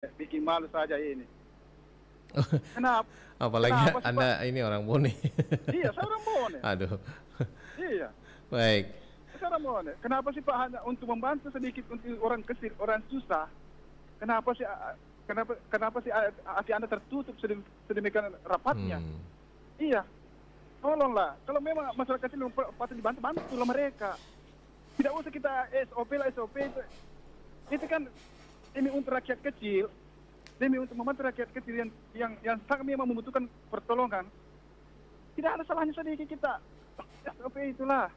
bikin malu saja ini. Kenapa? Apalagi Kenapa sih Pak? Anda ini orang Bone. Iya, saya orang Bone. Aduh. Iya, Baik. saya orang Bone. Kenapa sih Pak hanya untuk membantu sedikit untuk orang kecil, orang susah? Kenapa sih kenapa sih hati Anda tertutup sedemikian rapatnya? Hmm. Iya, tolonglah. Kalau memang masyarakat kecil patut dibantu, bantulah mereka. Tidak usah kita SOP lah SOP itu kan demi untuk rakyat kecil, demi untuk membantu rakyat kecil yang sangat memang membutuhkan pertolongan. Tidak ada salahnya sedikit kita SOP itulah.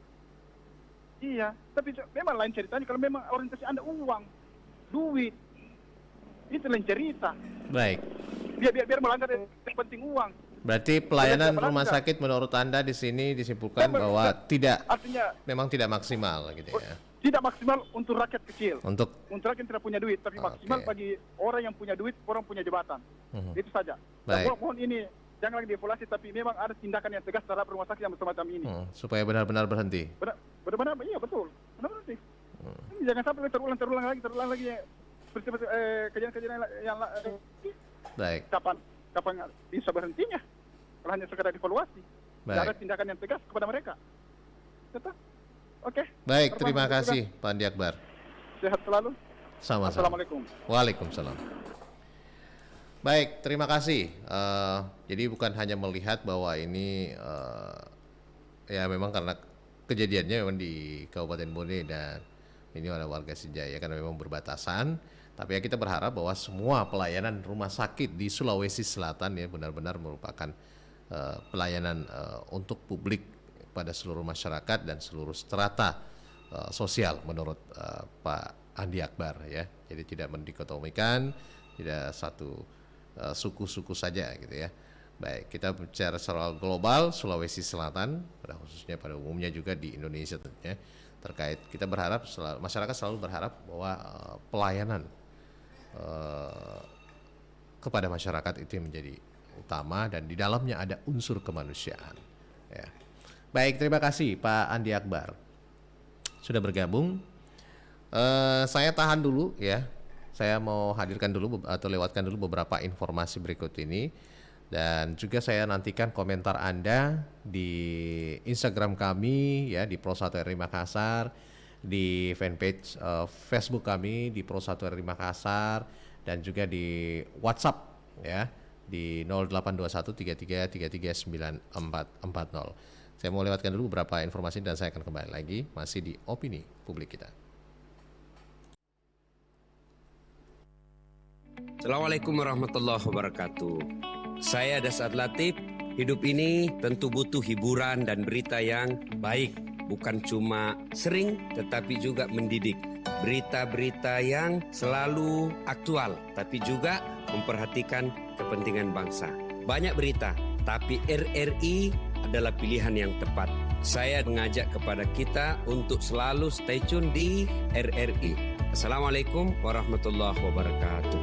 Iya, tapi memang lain ceritanya kalau memang orientasi Anda uang, duit, itu lain cerita. Baik. Biar melanggar yang penting uang. Berarti pelayanan Boleh, rumah boleh, sakit menurut Anda di sini disimpulkan Memang, bahwa tidak, artinya memang tidak maksimal gitu ya. tidak maksimal untuk rakyat kecil. Untuk Untuk rakyat yang tidak punya duit, tapi maksimal Oke. bagi orang yang punya duit, orang punya jabatan. Itu saja. Baik. Mohon ini jangan lagi dievaluasi, tapi memang ada tindakan yang tegas terhadap rumah sakit yang semacam ini. supaya benar-benar berhenti. Benar-benar, iya betul. Benar sih. Ini jangan sampai terulang lagi peristiwa kejadian-kejadian yang Baik. kapan bisa berhentinya? Kalau hanya sekedar evaluasi. Tidak ada Baik. tindakan yang tegas kepada mereka. Betul? Oke. Baik, Terbang, terima juga. kasih Pak Andi Akbar. Sehat selalu. Sama-sama. Assalamualaikum. Waalaikumsalam. Baik, terima kasih. Jadi bukan hanya melihat bahwa ini ya memang karena kejadiannya memang di Kabupaten Bone dan ini ada warga Sijaya karena memang berbatasan. Tapi ya kita berharap bahwa semua pelayanan rumah sakit di Sulawesi Selatan ya benar-benar merupakan pelayanan untuk publik pada seluruh masyarakat dan seluruh strata sosial menurut Pak Andi Akbar ya. Jadi tidak mendikotomikan, tidak satu suku-suku saja gitu ya. Baik, kita bicara secara global Sulawesi Selatan, pada khususnya pada umumnya juga di Indonesia tentunya terkait kita berharap masyarakat selalu berharap bahwa pelayanan kepada masyarakat itu menjadi utama dan di dalamnya ada unsur kemanusiaan. Ya. Baik, terima kasih Pak Andi Akbar sudah bergabung. Saya tahan dulu ya. Saya mau hadirkan dulu atau lewatkan dulu beberapa informasi berikut ini dan juga saya nantikan komentar Anda di Instagram kami ya di Pro1 RRI Makassar, di fanpage Facebook kami di Pro1 RRI Makassar dan juga di WhatsApp ya di 082133339440. Saya mau lewatkan dulu beberapa informasi dan saya akan kembali lagi masih di opini publik kita. Assalamualaikum warahmatullahi wabarakatuh. Saya Dasar Latif. Hidup ini tentu butuh hiburan dan berita yang baik. Bukan cuma sering tetapi juga mendidik. Berita-berita yang selalu aktual tapi juga memperhatikan kepentingan bangsa. Banyak berita, tapi RRI adalah pilihan yang tepat. Saya mengajak kepada kita untuk selalu stay tune di RRI. Assalamualaikum warahmatullahi wabarakatuh.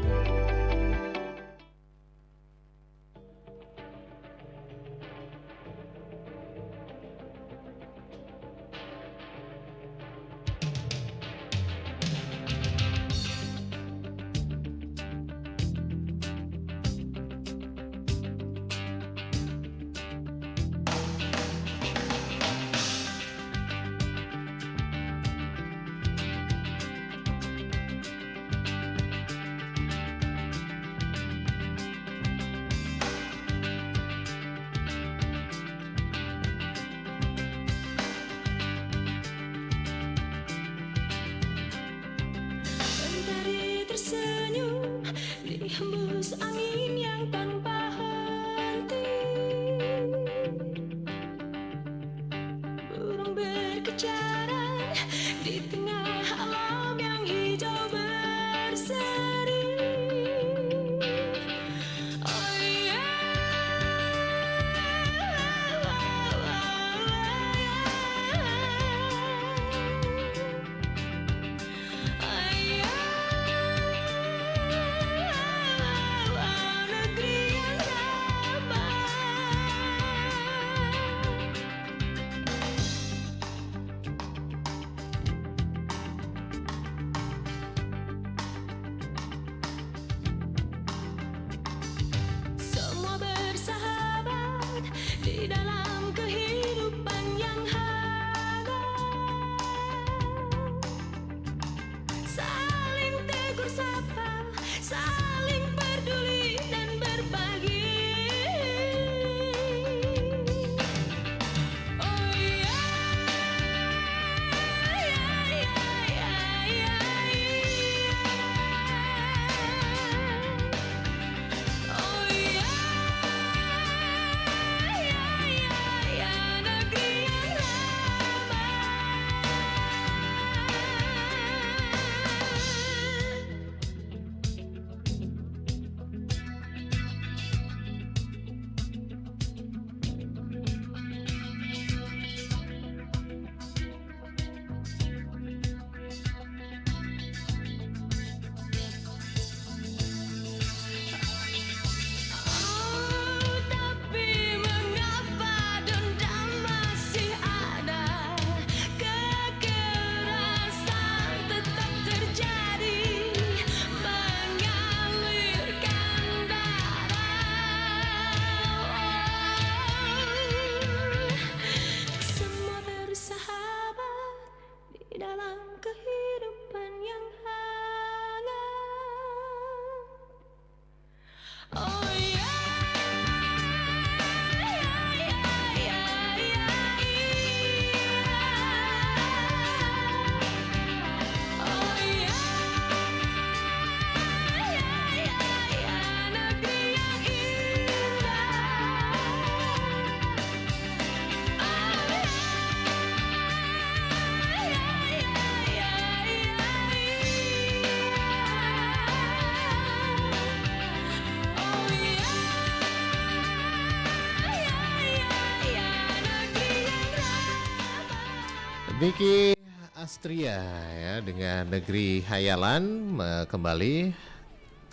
Niki Astria ya dengan Negeri Hayalan kembali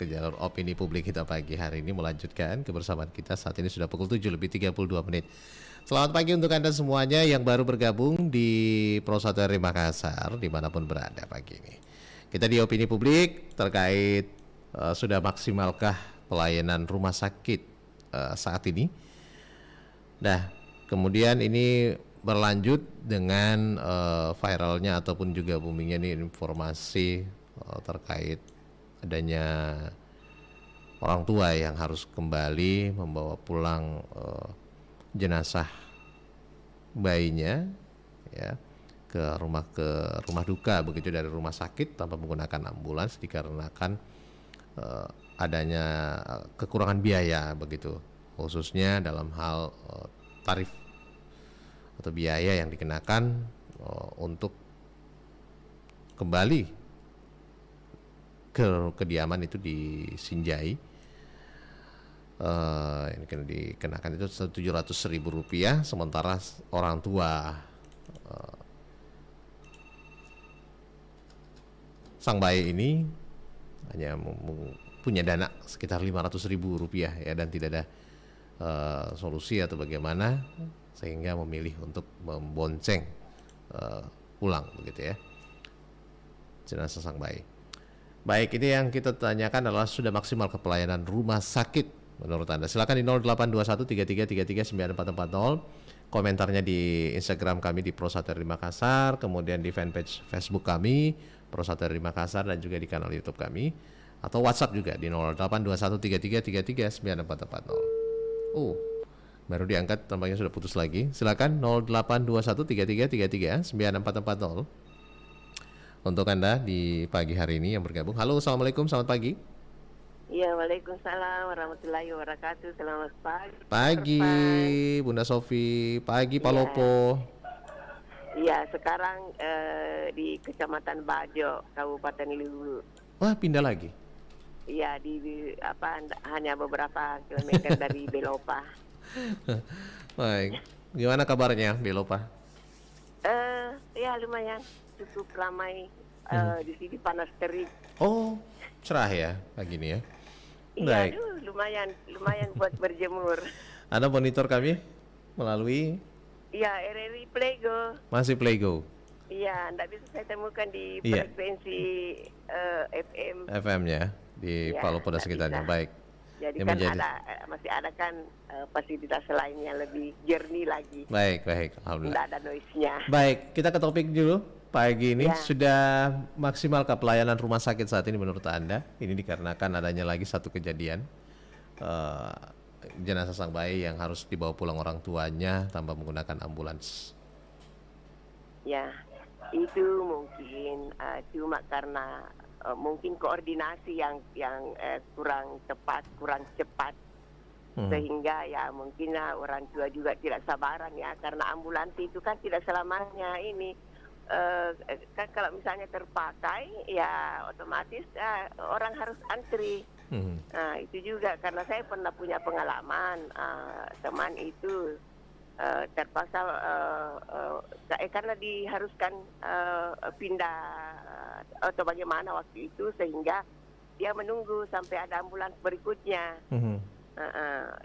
ke jalur opini publik kita pagi hari ini, melanjutkan kebersamaan kita. Saat ini sudah pukul 7:32 menit. Selamat pagi untuk Anda semuanya yang baru bergabung di Pro 1 RRI Makassar dimanapun berada pagi ini. Kita di opini publik terkait sudah maksimalkah pelayanan rumah sakit saat ini. Nah, kemudian ini berlanjut dengan viralnya ataupun juga boomingnya nih informasi terkait adanya orang tua yang harus kembali membawa pulang jenazah bayinya ya ke rumah duka begitu dari rumah sakit tanpa menggunakan ambulans dikarenakan adanya kekurangan biaya begitu, khususnya dalam hal tarif atau biaya yang dikenakan untuk kembali ke kediaman itu di Sinjai. Ini kan dikenakan itu Rp700.000, sementara orang tua sang bayi ini hanya punya dana sekitar Rp500.000 ya, dan tidak ada solusi atau bagaimana sehingga memilih untuk membonceng pulang begitu ya jenazah sang bayi. Baik, ini yang kita tanyakan adalah sudah maksimal ke pelayanan rumah sakit menurut Anda. Silakan di 082133339440, komentarnya di Instagram kami di Pro 1 RRI Makassar, kemudian di fanpage Facebook kami Pro 1 RRI Makassar, dan juga di kanal YouTube kami, atau WhatsApp juga di 082133339440. Baru diangkat, tampaknya sudah putus lagi. Silakan 082133339440 untuk Anda di pagi hari ini yang bergabung. Halo, assalamualaikum, selamat pagi. Ya, waalaikumsalam warahmatullahi wabarakatuh. Selamat pagi. Pagi, Bunda Sofi. Pagi, Pak Lopo. Iya, sekarang di Kecamatan Bajo, Kabupaten Luwu. Wah, pindah lagi. Iya, hanya beberapa kilometer dari Belopa. Baik, gimana kabarnya Belopa? Ya lumayan, cukup ramai. Di sini panas terik. Oh, cerah ya pagi ini ya. Iya, lumayan buat berjemur. Anda monitor kami melalui? Iya, RRI Playgo. Masih Playgo. Iya, tidak bisa saya temukan di frekuensi FM. FM-nya di Palopo dan sekitarnya. Baik. Jadi kan masih ada kan fasilitas lain yang lebih jernih lagi. Baik, alhamdulillah. Tidak ada noise-nya. Baik, kita ke topik dulu. Pagi ini sudah maksimal ke pelayanan rumah sakit saat ini menurut Anda? Ini dikarenakan adanya lagi satu kejadian jenazah sang bayi yang harus dibawa pulang orang tuanya tanpa menggunakan ambulans. Ya, itu mungkin cuma karena mungkin koordinasi yang kurang cepat sehingga ya mungkin orang tua juga tidak sabaran ya, karena ambulans itu kan tidak selamanya ini kan kalau misalnya terpakai ya otomatis orang harus antri. Nah, itu juga karena saya pernah punya pengalaman teman itu terpaksa karena diharuskan pindah atau bagaimana waktu itu sehingga dia menunggu sampai ada ambulans berikutnya.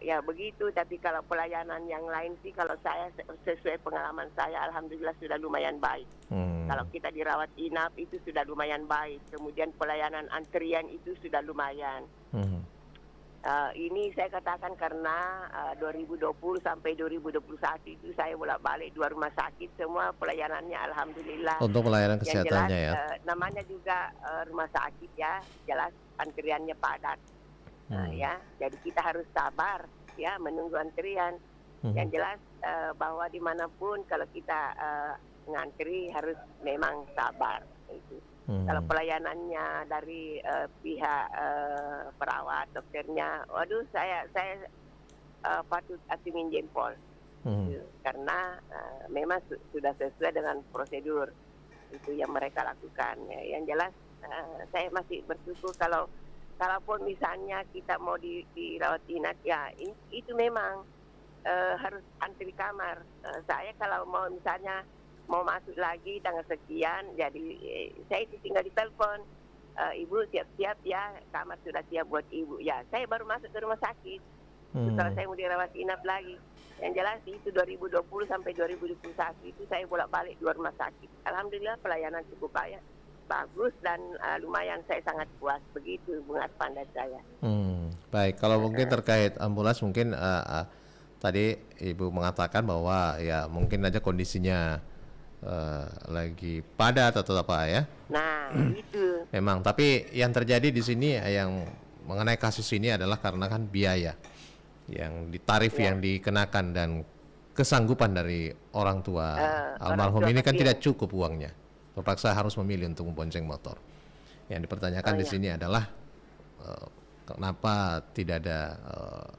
Ya begitu, tapi kalau pelayanan yang lain sih kalau saya sesuai pengalaman saya alhamdulillah sudah lumayan baik. Kalau kita dirawat inap itu sudah lumayan baik, kemudian pelayanan antrian itu sudah lumayan. Ini saya katakan karena 2020 sampai 2021 itu saya bolak-balik 2 rumah sakit, semua pelayanannya alhamdulillah. Untuk pelayanan kesehatannya jelas, namanya juga rumah sakit ya, jelas antriannya padat. Ya, jadi kita harus sabar ya menunggu antrian. Yang jelas bahwa dimanapun kalau kita ngantri harus memang sabar itu. Kalau pelayanannya dari pihak perawat, dokternya, waduh saya patut acungin jempol. Karena memang sudah sesuai dengan prosedur itu yang mereka lakukan. Yang jelas saya masih bersyukur kalaupun misalnya kita mau dirawat inap ya itu memang harus antri kamar. Saya kalau mau misalnya mau masuk lagi tanggal sekian. Jadi saya itu tinggal ditelepon, ibu siap-siap ya, kamar sudah siap buat ibu. Ya, saya baru masuk ke rumah sakit. Setelah saya mau dirawat inap lagi. Yang jelas itu 2020 sampai 2021 itu saya bolak-balik 2 rumah sakit. Alhamdulillah pelayanan cukup bagus dan lumayan, saya sangat puas. Begitu Bung Arfan dan saya. Baik, kalau mungkin terkait ambulans mungkin tadi Ibu mengatakan bahwa ya mungkin aja kondisinya lagi padat atau apa ya. Nah, itu. Memang, tapi yang terjadi di sini yang mengenai kasus ini adalah karena kan biaya yang tarif yang dikenakan dan kesanggupan dari orang tua almarhum ini kan tidak cukup uangnya, terpaksa harus memilih untuk membonceng motor. Yang dipertanyakan di sini adalah kenapa tidak ada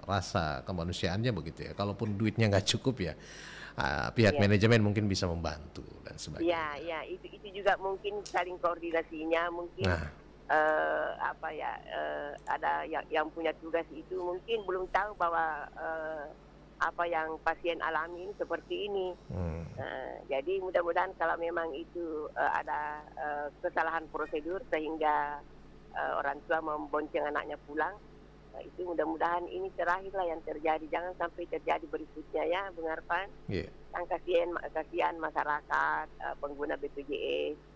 rasa kemanusiaannya begitu ya. Kalaupun duitnya nggak cukup ya pihak manajemen mungkin bisa membantu dan sebagainya. Ya, itu juga mungkin saling koordinasinya mungkin. Ada yang punya tugas itu mungkin belum tahu bahwa apa yang pasien alami ini seperti ini. Jadi mudah-mudahan kalau memang itu ada kesalahan prosedur sehingga orang tua membonceng anaknya pulang, itu mudah-mudahan ini terakhirlah yang terjadi, jangan sampai terjadi berikutnya ya Bung Arfan. Kan kasihan masyarakat pengguna BPJS.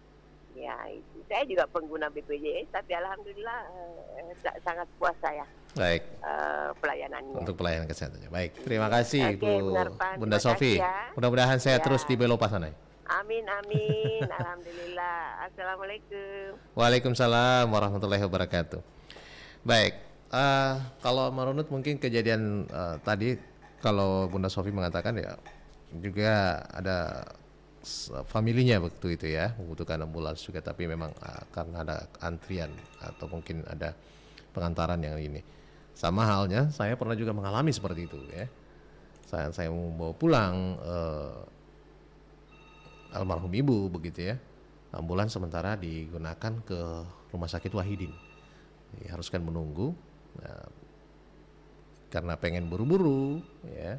Ya, itu saya juga pengguna BPJS, tapi alhamdulillah sangat puas saya. Baik. Pelayanannya. Untuk pelayanan kesehatannya. Baik, terima kasih Bunda Terima Sofi. ya. Mudah-mudahan saya terus di Belopa sana. Amin. Alhamdulillah. Assalamualaikum. Waalaikumsalam warahmatullahi wabarakatuh. Baik, kalau merunut mungkin kejadian tadi, kalau Bunda Sofi mengatakan ya juga ada familinya waktu itu ya membutuhkan ambulans juga, tapi memang karena ada antrian atau mungkin ada pengantaran yang ini. Sama halnya saya pernah juga mengalami seperti itu ya. Saya mau bawa pulang almarhum ibu begitu ya. Ambulans sementara digunakan ke Rumah Sakit Wahidin. Haruskan menunggu karena pengen buru-buru ya.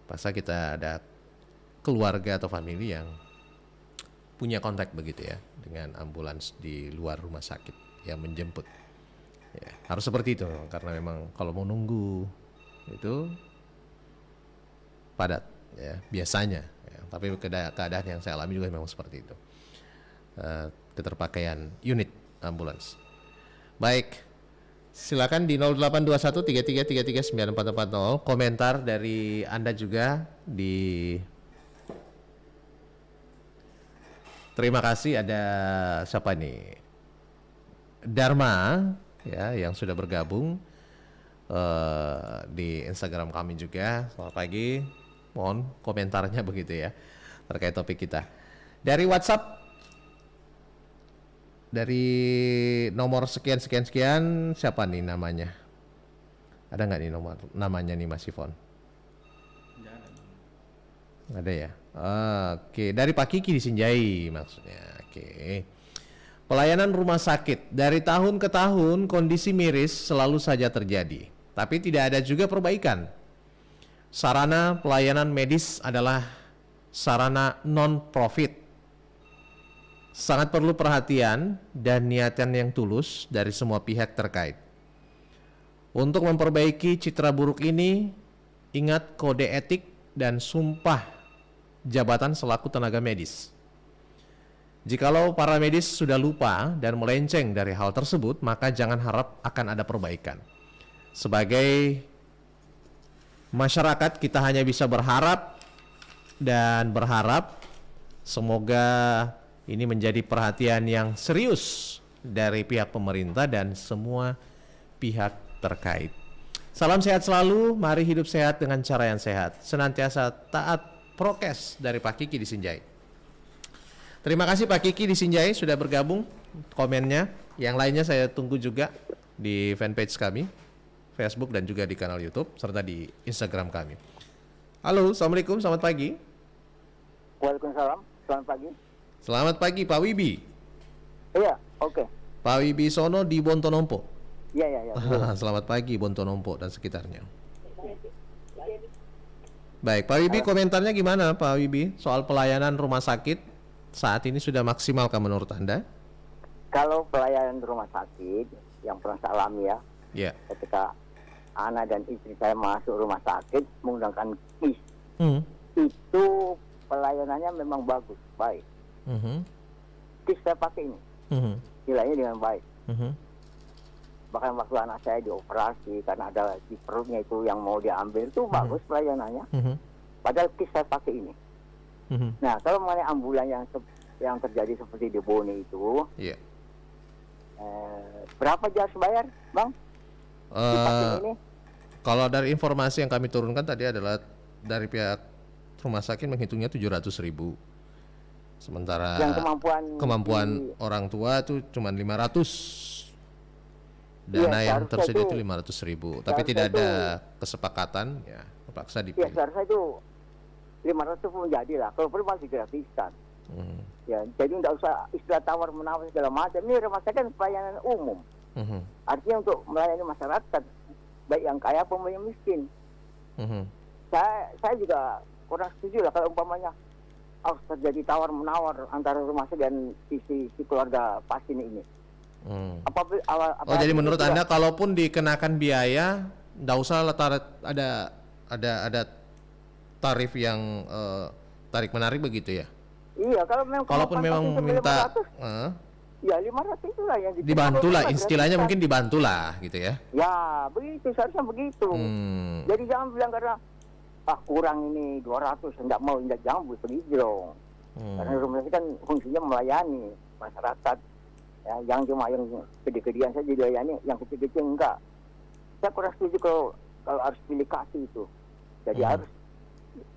Pasal kita ada keluarga atau famili yang punya kontak begitu ya dengan ambulans di luar rumah sakit yang menjemput. Ya, harus seperti itu karena memang kalau mau nunggu itu padat ya biasanya. Ya. Tapi keadaan yang saya alami juga memang seperti itu. Keterpakaian unit ambulans. Baik. Silakan di 082133339440 komentar dari Anda juga di. Terima kasih, ada siapa nih? Dharma ya yang sudah bergabung di Instagram kami juga. Selamat pagi. Mohon komentarnya begitu ya terkait topik kita. Dari WhatsApp dari nomor sekian siapa nih namanya? Ada nggak nih namanya nih Mas Ivon? Nggak ada ya. Oke, dari Pak Kiki di Sinjai maksudnya. Oke. Pelayanan rumah sakit dari tahun ke tahun kondisi miris selalu saja terjadi, tapi tidak ada juga perbaikan. Sarana pelayanan medis adalah sarana non-profit. Sangat perlu perhatian dan niatan yang tulus dari semua pihak terkait. Untuk memperbaiki citra buruk ini, ingat kode etik dan sumpah jabatan selaku tenaga medis. Jikalau para medis sudah lupa dan melenceng dari hal tersebut, maka jangan harap akan ada perbaikan. Sebagai masyarakat kita hanya bisa berharap dan berharap semoga ini menjadi perhatian yang serius dari pihak pemerintah dan semua pihak terkait. Salam sehat selalu, mari hidup sehat dengan cara yang sehat. Senantiasa taat prokes dari Pak Kiki di Sinjai. Terima kasih Pak Kiki di Sinjai sudah bergabung komennya. Yang lainnya saya tunggu juga di fanpage kami, Facebook dan juga di kanal YouTube serta di Instagram kami. Halo, Assalamualaikum, selamat pagi. Waalaikumsalam, selamat pagi. Selamat pagi Pak Wibi. Iya, oke. Pak Wibi Sono di Bontonompo. Iya. Selamat pagi Bontonompo dan sekitarnya. Baik, Pak Wibi komentarnya gimana Pak Wibi soal pelayanan rumah sakit saat ini sudah maksimalkah menurut Anda? Kalau pelayanan rumah sakit yang pernah saya alami ya, Ya. ketika anak dan istri saya masuk rumah sakit menggunakan KIS, itu pelayanannya memang bagus, baik. KIS saya pakai ini, nilainya dengan baik. Bahkan waktu anak saya dioperasi karena ada di perutnya itu yang mau diambil itu bagus pelayanannya. Padahal KIS saya pakai ini. Nah, kalau mengenai ambulan yang terjadi seperti di Bone itu, Iya. berapa dia harus bayar, Bang? Dipakai ini? Kalau dari informasi yang kami turunkan tadi adalah dari pihak rumah sakit menghitungnya 700.000. Sementara Yang kemampuan orang tua itu cuma 500. Dana Iya, yang tersedia itu 500.000, tapi tidak seharusnya ada kesepakatan, ya terpaksa Ya, dipilih. seharusnya itu 500 pun jadilah. Kalau perlu masih gratiskan. Ya, jadi tidak usah istilah tawar menawar segala macam. Ini rumah sakit kan pelayanan umum. Artinya untuk melayani masyarakat, baik yang kaya maupun yang miskin. Saya juga kurang setuju lah kalau umpamanya harus terjadi tawar menawar antara rumah sakit dan si keluarga pasien ini. Jadi menurut Anda kalaupun dikenakan biaya, nggak usah ada tarif yang tarik menarik begitu ya? Iya, Kalaupun memang meminta 500, ya 500 itulah yang dibantulah, istilahnya mungkin dibantulah gitu ya? Ya, begitu, seharusnya begitu. Jadi jangan bilang karena kurang ini 200, jangan begitu dong. Karena rumah sakit kan fungsinya melayani masyarakat. Ya, yang cuma yang gede-gedean saja dilayani, yang kecil-kecil enggak. Saya kurang setuju kalau harus pilih kasih itu. Jadi harus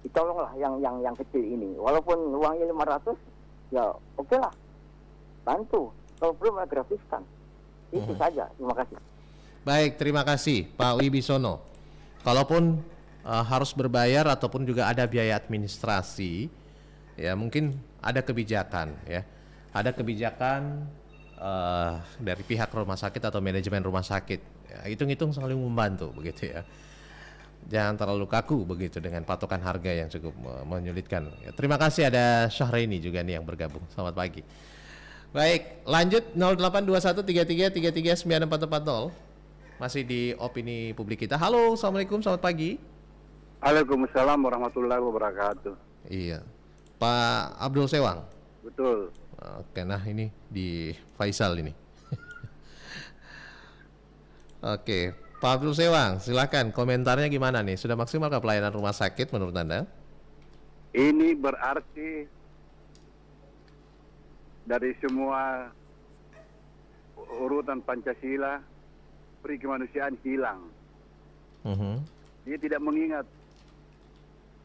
ditolonglah yang kecil ini. Walaupun uangnya 500, ya oke lah, bantu. Kalau perlu malah gratiskan. Itu saja. Terima kasih. Baik, terima kasih Pak Wibisono. Kalaupun harus berbayar ataupun juga ada biaya administrasi, ya mungkin ada kebijakan ya. Ada kebijakan dari pihak rumah sakit atau manajemen rumah sakit. Ya, hitung-hitung saling membantu begitu ya. Jangan terlalu kaku begitu dengan patokan harga yang cukup menyulitkan. Ya, terima kasih ada Syahrini juga nih yang bergabung. Selamat pagi. Baik, lanjut 082133339440. Masih di opini publik kita. Halo, Assalamualaikum, selamat pagi. Waalaikumsalam warahmatullahi wabarakatuh. Iya, Pak Abdul Sewang. Betul. Oke, nah ini di Faisal ini. Oke, Pak Abdul Sewang, silakan komentarnya gimana nih? Sudah maksimalkah pelayanan rumah sakit menurut Anda? Ini berarti dari semua urutan Pancasila, peri kemanusiaan hilang. Dia tidak mengingat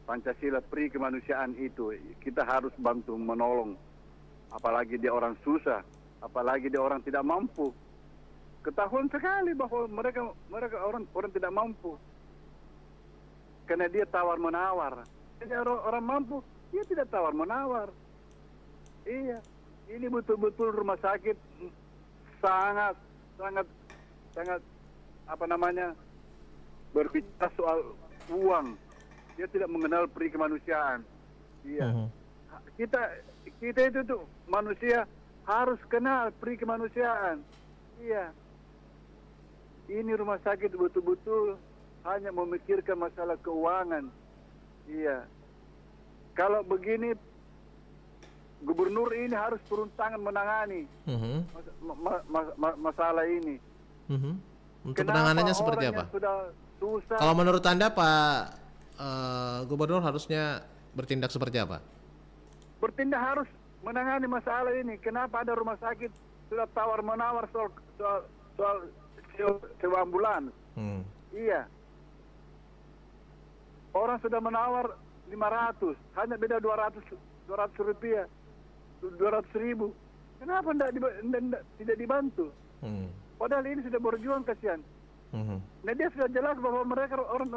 Pancasila peri kemanusiaan itu. Kita harus bantu menolong. Apalagi dia orang susah, apalagi dia orang tidak mampu. Ketahuan sekali bahwa mereka orang tidak mampu. Karena dia tawar menawar. Jadi orang mampu, dia tidak tawar menawar. Iya, ini betul-betul rumah sakit sangat berbicara soal uang. Dia tidak mengenal peri kemanusiaan. Iya. Kita itu tuh manusia harus kenal peri kemanusiaan. Iya. Ini rumah sakit betul-betul hanya memikirkan masalah keuangan. Iya. Kalau begini, gubernur ini harus turun tangan menangani masalah ini. Untuk penanganannya seperti apa? Sudah susah. Kalau menurut Anda Pak Gubernur harusnya bertindak seperti apa? Bertindak harus menangani masalah ini. Kenapa ada rumah sakit sudah tawar menawar soal sewa ambulans? Iya. Orang sudah menawar 500, hanya beda 200 rupiah, 200.000. Kenapa tidak dibantu? Padahal ini sudah berjuang, kasihan. Nah, dia sudah jelas bahwa mereka orang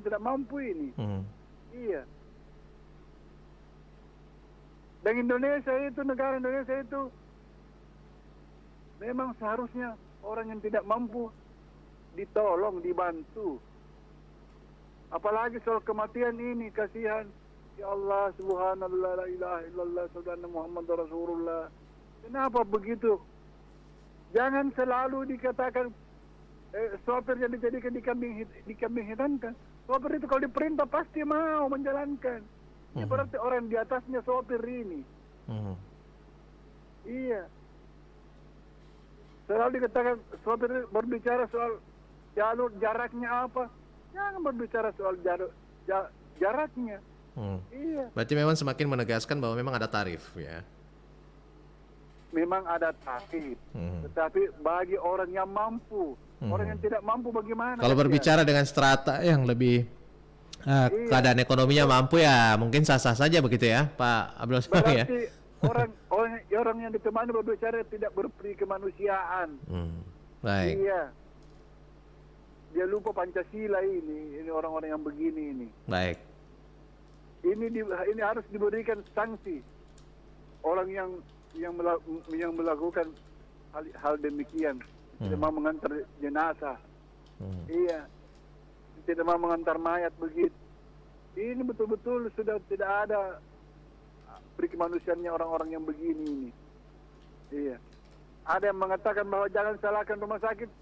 tidak mampu ini. Iya. Dan negara Indonesia itu memang seharusnya orang yang tidak mampu ditolong, dibantu. Apalagi soal kematian ini, kasihan. Ya Allah, subhanallah, la ilaha illallah, subhanallah Muhammad Rasulullah. Kenapa begitu? Jangan selalu dikatakan sopir yang dijadikan dikambing hitamkan. Sopir itu kalau diperintah pasti mau menjalankan. Ini berarti orang di atasnya sopir ini. Iya. Selalu dikatakan sopir berbicara soal jalur jaraknya apa. Jangan berbicara soal jaraknya. Iya. Berarti memang semakin menegaskan bahwa memang ada tarif ya. Memang ada tarif, tetapi bagi orang yang mampu, orang yang tidak mampu bagaimana? Kalau berbicara dengan strata yang lebih keadaan ekonominya mampu ya, mungkin sah-sah saja begitu ya, Pak Abdul Somad ya. Berarti orang yang ditemani berbicara tidak berperi kemanusiaan. Baik. Iya. Dia lupa Pancasila ini orang-orang yang begini ini. Baik. Ini harus diberikan sanksi orang yang melakukan hal demikian, tidak mau mengantar jenazah, iya, tidak mau mengantar mayat begitu. Ini betul-betul sudah tidak ada berkemanusiaannya orang-orang yang begini ini. Iya, ada yang mengatakan bahwa jangan salahkan rumah sakit.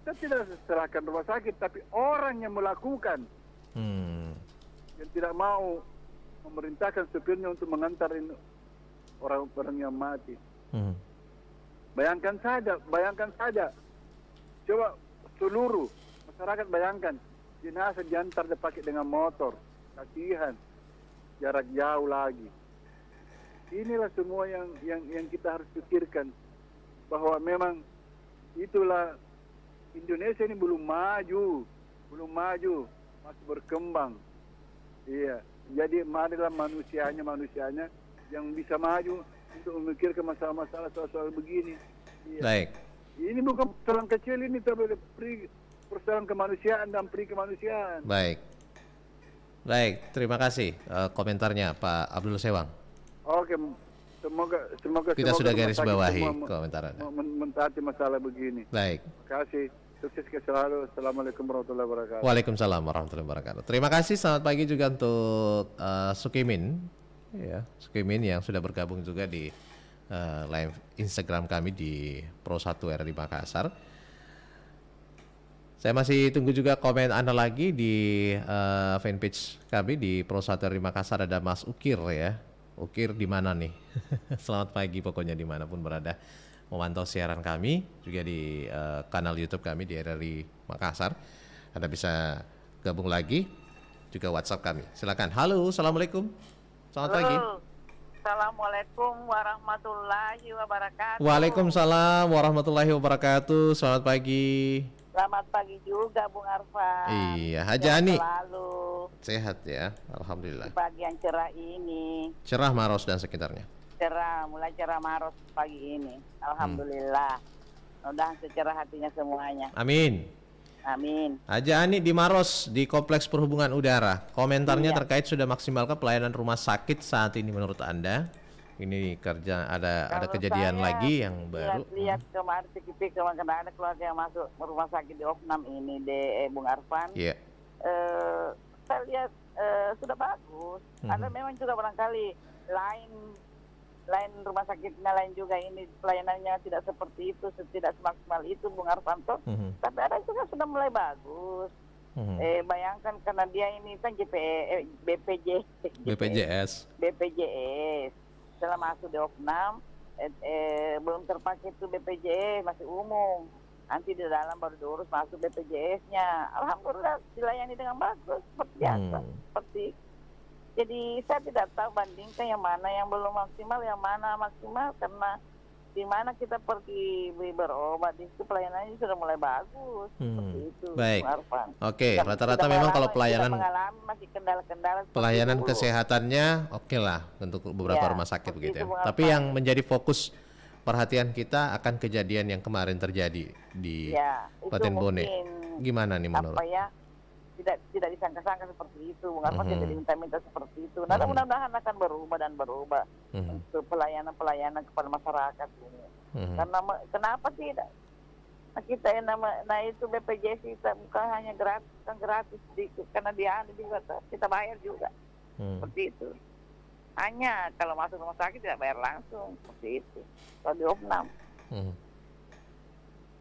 Kita tidak salahkan rumah sakit, tapi orang yang melakukan, yang tidak mau memerintahkan supirnya untuk mengantar orang-orang yang mati. Bayangkan saja. Coba seluruh masyarakat bayangkan jenazah diantar dipakai dengan motor, kasihan, jarak jauh lagi. Inilah semua yang kita harus pikirkan, bahwa memang itulah Indonesia ini belum maju, masih berkembang. Iya, jadi marilah manusianya yang bisa maju untuk memikirkan masalah-masalah soal begini. Iya. Baik. Ini bukan persoalan kecil, ini tapi persoalan kemanusiaan dan kemanusiaan. Baik. Terima kasih komentarnya Pak Abdul Sewang. Oke, semoga kita sudah garis bawahi komentarnya. Mentaati masalah begini. Baik. Terima kasih. Sukses selalu. Assalamualaikum warahmatullahi wabarakatuh. Waalaikumsalam warahmatullahi wabarakatuh. Terima kasih, selamat pagi juga untuk Sukimin, ya, Sukimin yang sudah bergabung juga di live Instagram kami di Pro1 RRI Makassar. Saya masih tunggu juga komen Anda lagi di fanpage kami di Pro1 RRI Makassar. Ada Mas Ukir ya. Ukir di mana nih? Selamat pagi pokoknya dimanapun berada. Memantau siaran kami juga di kanal YouTube kami di RRI Makassar. Anda bisa gabung lagi, juga WhatsApp kami. Silakan. Halo, assalamualaikum. Selamat pagi. Assalamualaikum warahmatullahi wabarakatuh. Waalaikumsalam warahmatullahi wabarakatuh. Selamat pagi. Selamat pagi juga Bung Arfan. Iya, Haja Ani. Selalu sehat ya, alhamdulillah. Di pagi yang cerah ini. Cerah Maros dan sekitarnya. Mulai cerah Maros pagi ini. Alhamdulillah. Mudah secerah hatinya semuanya. Amin. Haja Ani di Maros di Kompleks Perhubungan Udara. Komentarnya terkait sudah maksimalkah pelayanan rumah sakit saat ini menurut Anda? Ini kerja ada kejadian lagi yang baru. Lihat kemarin TKP kemarin ada keluarga yang masuk rumah sakit di Oknam ini di Bung Arfan. Iya. Saya lihat sudah bagus. Ada memang juga barangkali lain rumah sakitnya lain juga ini pelayanannya tidak seperti itu, tidak semaksimal itu Bung Arfanto. Tapi ada juga sudah mulai bagus. Bayangkan karena dia ini kan BPJS setelah masuk di Oknam belum terpakai itu BPJS masih umum. Nanti di dalam baru diurus masuk BPJS-nya. Alhamdulillah dilayani dengan bagus seperti biasa. Jadi saya tidak tahu bandingkan yang mana yang belum maksimal, yang mana maksimal, karena di mana kita pergi berobat itu pelayanannya sudah mulai bagus. Seperti itu. Baik. Oke, rata-rata memang kalau pelayanan masih kendala-kendala pelayanan kesehatannya oke lah untuk beberapa rumah sakit begitu ya. Tapi yang menjadi fokus perhatian kita akan kejadian yang kemarin terjadi di Kabupaten Bone. Gimana nih menurut? Tidak disangka-sangka seperti itu, Bung Arfan tidak diminta-minta seperti itu. Nah, mudah-mudahan akan berubah untuk pelayanan kepada masyarakat ini. Karena kenapa tidak? Nah, kita yang nah itu BPJS kita bukan hanya gratis, karena dia juga kita bayar juga. Seperti itu. Hanya kalau masuk rumah sakit tidak bayar langsung, seperti itu. Kalau di opnam.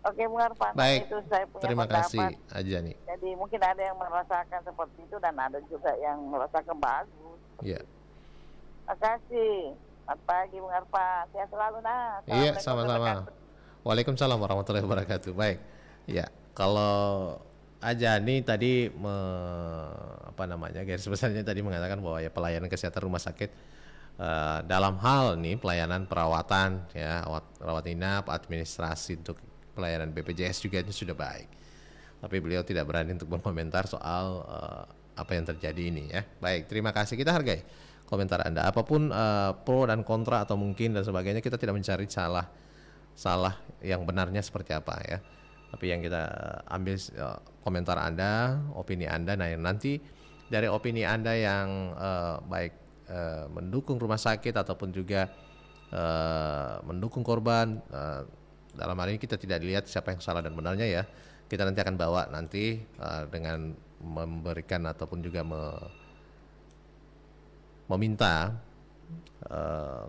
Oke, Bung Arfan. Baik. Itu saya punya Terima pendapat. kasih aja nih. Jadi mungkin ada yang merasakan seperti itu dan ada juga yang merasakan bagus. Iya. Terima kasih. Selamat pagi, Bung Arfan. Sehat selalu, nah. Iya, sama-sama. Waalaikumsalam warahmatullahi wabarakatuh. Baik. Ya, kalau Ajani tadi garis besarnya tadi mengatakan bahwa ya pelayanan kesehatan rumah sakit dalam hal nih pelayanan perawatan ya, rawat inap, administrasi untuk pelayanan BPJS juga itu sudah baik. Tapi beliau tidak berani untuk berkomentar soal apa yang terjadi ini ya. Baik, terima kasih, kita hargai komentar Anda. Apapun pro dan kontra atau mungkin dan sebagainya, kita tidak mencari salah yang benarnya seperti apa ya. Tapi yang kita ambil komentar Anda, opini Anda. Nah, nanti dari opini Anda yang baik mendukung rumah sakit ataupun juga mendukung korban, dalam hal ini kita tidak dilihat siapa yang salah dan benarnya ya. Kita nanti akan bawa nanti dengan memberikan ataupun juga meminta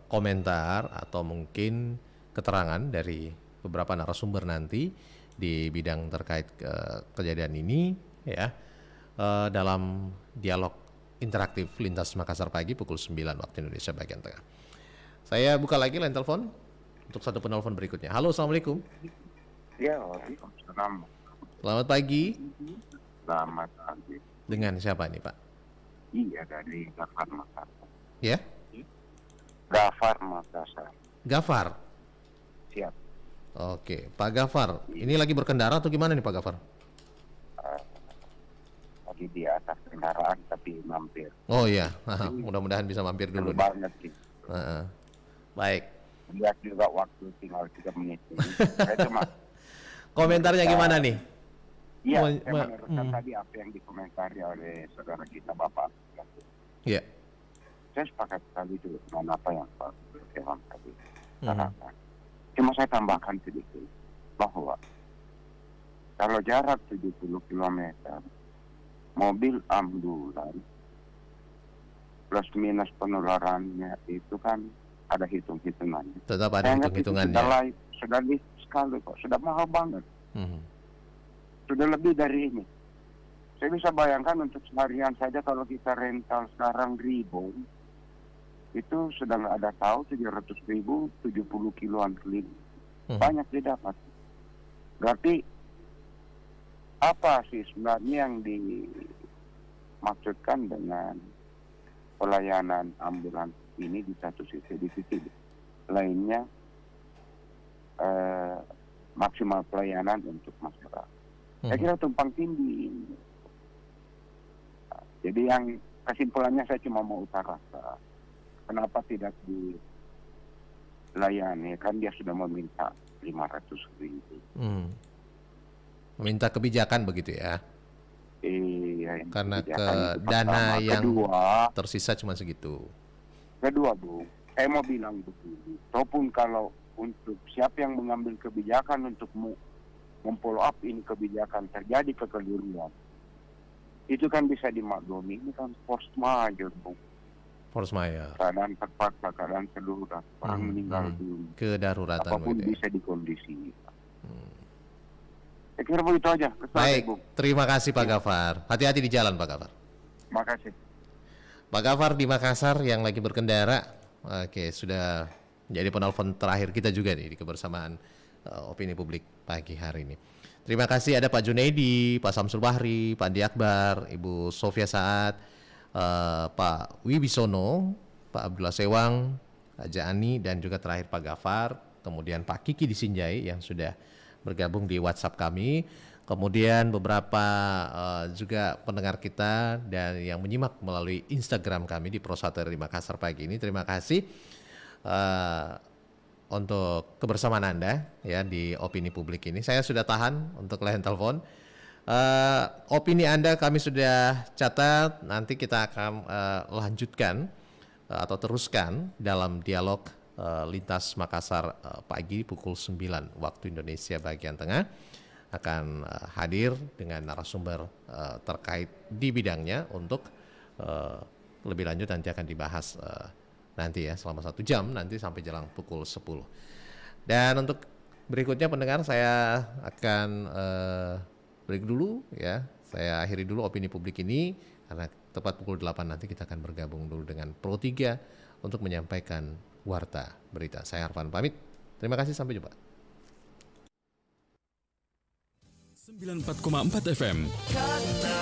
komentar atau mungkin keterangan dari beberapa narasumber nanti di bidang terkait kejadian ini ya, dalam dialog interaktif Lintas Makassar pagi pukul 9 waktu Indonesia bagian tengah. Saya buka lagi line telepon untuk satu penelpon berikutnya. Halo, assalamualaikum. Ya, waalaikumsalam. Selamat pagi. Selamat pagi. Dengan siapa ini, Pak? Iya, dari Gafar Makassar. Ya? Gafar Makassar. Gafar. Siap. Oke, Pak Gafar, ini lagi berkendara atau gimana nih Pak Gafar? Lagi di atas kendaraan tapi mampir. Oh iya, mudah-mudahan bisa mampir dulu. Banget sih. Baik. Lihat juga waktu tinggal 3 menit. Saya cuma komentarnya gimana nih? Iya, saya meneruskan tadi apa yang dikomentari oleh saudara kita Bapak. Iya. Saya sepakat sekali juga dengan apa yang Pak Firman tadi katakan. Cuma saya tambahkan sedikit bahwa kalau jarak 70 km mobil ambulan plus minus penularannya itu kan ada hitung-hitungannya. Tetap ada hitung-hitungannya. Sudah sekali kok, sudah mahal banget. Sudah lebih dari ini. Saya bisa bayangkan untuk seharian saja kalau kita rental sekarang Reborn itu sudah nggak ada tahu 700.000 70 kiloan keliling. Banyak didapat. Berarti apa sih sebenarnya yang dimaksudkan dengan pelayanan ambulans ini di satu sisi, di sisi lainnya maksimal pelayanan untuk masyarakat. Saya kira tumpang tindih. Jadi yang kesimpulannya saya cuma mau utarakan. Kenapa tidak dilayani? Kan dia sudah meminta 500.000. Meminta kebijakan begitu ya? Iya. Karena dana yang kedua, tersisa cuma segitu. Kedua, Bu, saya mau bilang begini. Ataupun kalau untuk siapa yang mengambil kebijakan untuk memfollow up ini kebijakan terjadi kekeliruan, itu kan bisa dimaklumi. Ini kan force majeure, Bu. Force majeure. Keadaan terpaksa, keadaan darurat, orang meninggal dunia. Kedaruratan. Apapun bisa dikondisi. Saya kira begitu aja. Baik, terima kasih Pak Gafar. Hati-hati di jalan Pak Gafar. Makasih. Pak Gafar di Makassar yang lagi berkendara. Oke, sudah jadi penelpon terakhir kita juga nih di kebersamaan opini publik pagi hari ini. Terima kasih ada Pak Junaidi, Pak Samsul Bahri, Pak Andi Akbar, Ibu Sofia Saad, Pak Wibisono, Pak Abdullah Sewang, Aja Ani, dan juga terakhir Pak Gafar, kemudian Pak Kiki di Sinjai yang sudah bergabung di WhatsApp kami, kemudian beberapa juga pendengar kita dan yang menyimak melalui Instagram kami di Prosateri Makassar pagi ini. Terima kasih untuk kebersamaan Anda ya di opini publik ini. Saya sudah tahan untuk line telepon. Opini Anda kami sudah catat, nanti kita akan lanjutkan atau teruskan dalam dialog lintas Makassar pagi pukul 9 waktu Indonesia bagian tengah akan hadir dengan narasumber terkait di bidangnya untuk lebih lanjut nanti akan dibahas nanti ya selama 1 jam nanti sampai jelang pukul 10. Dan untuk berikutnya pendengar saya akan break dulu ya. Saya akhiri dulu opini publik ini karena tepat pukul 8 nanti kita akan bergabung dulu dengan Pro 3 untuk menyampaikan warta berita. Saya Arfan pamit. Terima kasih, sampai jumpa. 94,4 FM.